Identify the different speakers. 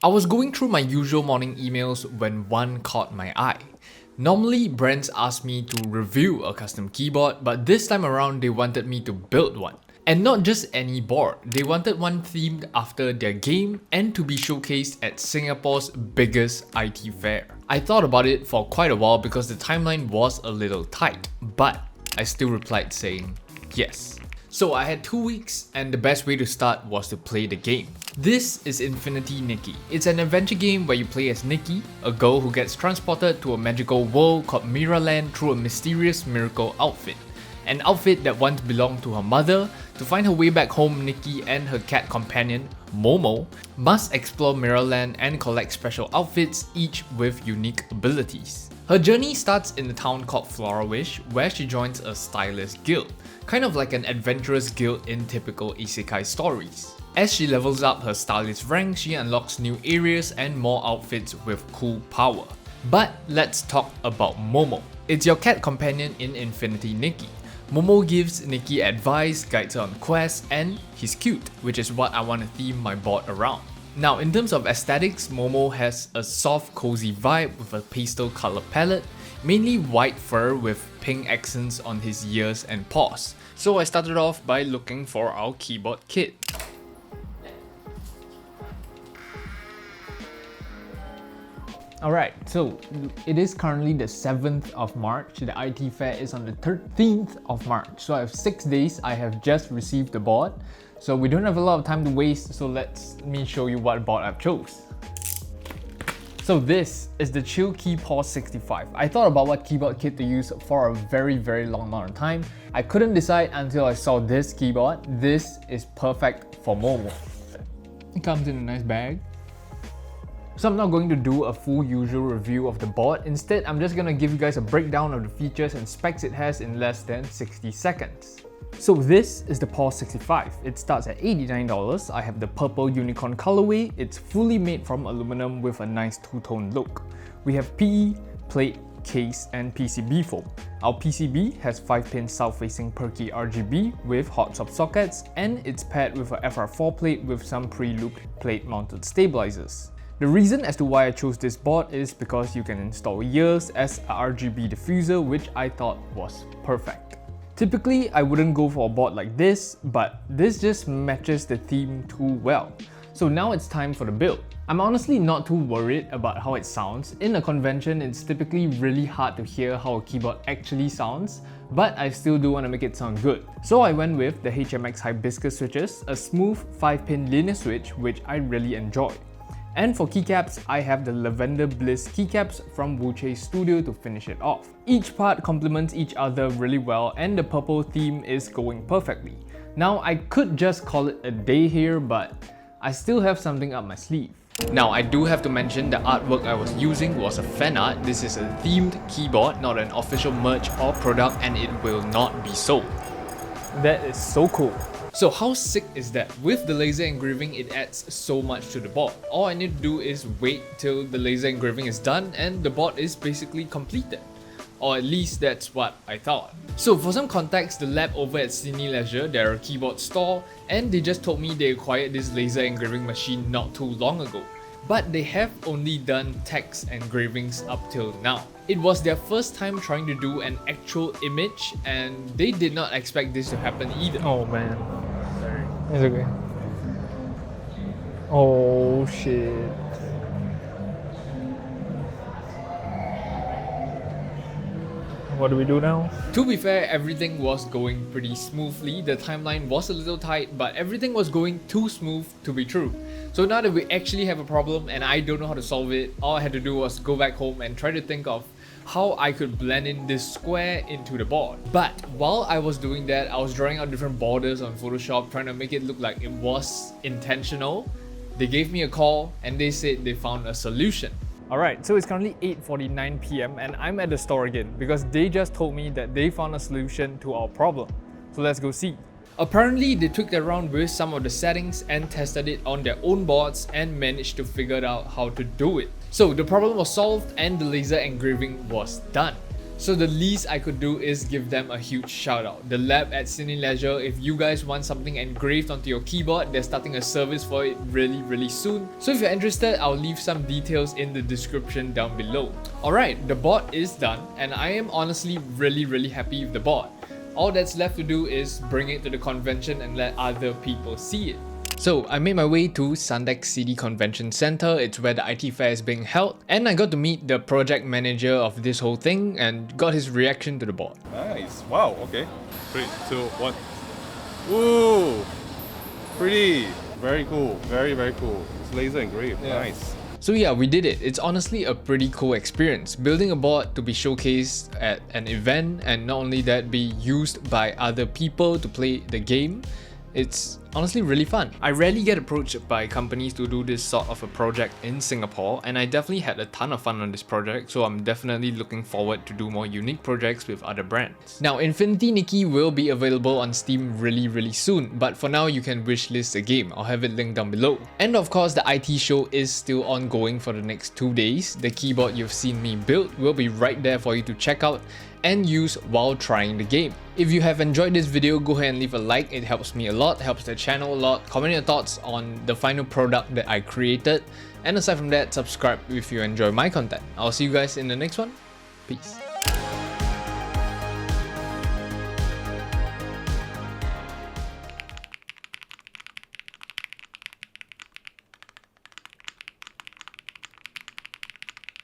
Speaker 1: I was going through my usual morning emails when one caught my eye. Normally, brands ask me to review a custom keyboard, but this time around they wanted me to build one. And not just any board, they wanted one themed after their game and to be showcased at Singapore's biggest IT fair. I thought about it for quite a while because the timeline was a little tight, but I still replied saying yes. So I had 2 weeks and the best way to start was to play the game. This is Infinity Nikki. It's an adventure game where you play as Nikki, a girl who gets transported to a magical world called Miraland through a mysterious miracle outfit. An outfit that once belonged to her mother. To find her way back home, Nikki and her cat companion, Momo, must explore Miraland and collect special outfits, each with unique abilities. Her journey starts in a town called Florawish, where she joins a stylist guild, kind of like an adventurous guild in typical isekai stories. As she levels up her stylist rank, she unlocks new areas and more outfits with cool power. But let's talk about Momo. It's your cat companion in Infinity Nikki. Momo gives Nikki advice, guides her on quests, and he's cute, which is what I want to theme my board around. Now, in terms of aesthetics, Momo has a soft, cozy vibe with a pastel color palette, mainly white fur with pink accents on his ears and paws. So I started off by looking for our keyboard kit. Alright, so it is currently the 7th of March, the IT fair is on the 13th of March. So I have 6 days, I have just received the board. So we don't have a lot of time to waste, so let me show you what board I've chose. So this is the Chill Keypaw 65. I thought about what keyboard kit to use for a very long amount of time. I couldn't decide until I saw this keyboard. This is perfect for Momo. It comes in a nice bag. So I'm not going to do a full usual review of the board. Instead, I'm just going to give you guys a breakdown of the features and specs it has in less than 60 seconds. So this is the Paw 65. It starts at $89. I have the purple unicorn colorway. It's fully made from aluminum with a nice two-tone look. We have PE, plate, case, and PCB foam. Our PCB has 5-pin south-facing perky RGB with hot swap sockets, and it's paired with a FR4 plate with some pre-looped plate-mounted stabilizers. The reason as to why I chose this board is because you can install ears as a RGB diffuser, which I thought was perfect. Typically, I wouldn't go for a board like this, but this just matches the theme too well. So now it's time for the build. I'm honestly not too worried about how it sounds. In a convention, it's typically really hard to hear how a keyboard actually sounds, but I still do want to make it sound good. So I went with the HMX Hibiscus switches, a smooth 5-pin linear switch which I really enjoy. And for keycaps, I have the Lavender Bliss keycaps from Wuche Studio to finish it off. Each part complements each other really well and the purple theme is going perfectly. Now I could just call it a day here, but I still have something up my sleeve. Now I do have to mention the artwork I was using was a fan art. This is a themed keyboard, not an official merch or product, and it will not be sold. That is so cool. So how sick is that? With the laser engraving, it adds so much to the board. All I need to do is wait till the laser engraving is done and the board is basically completed. Or at least that's what I thought. So for some context, the lab over at Cine Leisure, they're a keyboard store, and they just told me they acquired this laser engraving machine not too long ago. But they have only done text engravings up till now. It was their first time trying to do an actual image, and they did not expect this to happen either.
Speaker 2: Oh man. Sorry. It's okay. Oh shit. What do we do now?
Speaker 1: To be fair, everything was going pretty smoothly. The timeline was a little tight, but everything was going too smooth to be true. So now that we actually have a problem and I don't know how to solve it, all I had to do was go back home and try to think of how I could blend in this square into the board. But while I was doing that, I was drawing out different borders on Photoshop, trying to make it look like it was intentional. They gave me a call and they said they found a solution. Alright, so it's currently 8:49 PM and I'm at the store again because they just told me that they found a solution to our problem. So let's go see. Apparently, they took around with some of the settings and tested it on their own boards and managed to figure out how to do it. So the problem was solved and the laser engraving was done. So the least I could do is give them a huge shout out. The lab at Cine Leisure, if you guys want something engraved onto your keyboard, they're starting a service for it really soon. So if you're interested, I'll leave some details in the description down below. Alright, the board is done and I am honestly really happy with the board. All that's left to do is bring it to the convention and let other people see it. So I made my way to Sandex City Convention Center. It's where the IT fair is being held, and I got to meet the project manager of this whole thing and got his reaction to the board.
Speaker 3: Nice. Wow. Okay. 3, 2, 1. Ooh. Pretty. Very cool. Very cool. It's laser engraved.
Speaker 1: Yeah.
Speaker 3: Nice.
Speaker 1: So yeah, we did it. It's honestly a pretty cool experience. Building a board to be showcased at an event, and not only that, be used by other people to play the game. It's honestly really fun. I rarely get approached by companies to do this sort of a project in Singapore, and I definitely had a ton of fun on this project, so I'm definitely looking forward to do more unique projects with other brands. Now, Infinity Nikki will be available on Steam really soon, but for now you can wishlist the game. I'll have it linked down below. And of course, the IT show is still ongoing for the next 2 days. The keyboard you've seen me build will be right there for you to check out and use while trying the game. If you have enjoyed this video, go ahead and leave a like. It helps me a lot, helps the channel a lot. Comment your thoughts on the final product that I created. And aside from that, subscribe if you enjoy my content. I'll see you guys in the next one. Peace.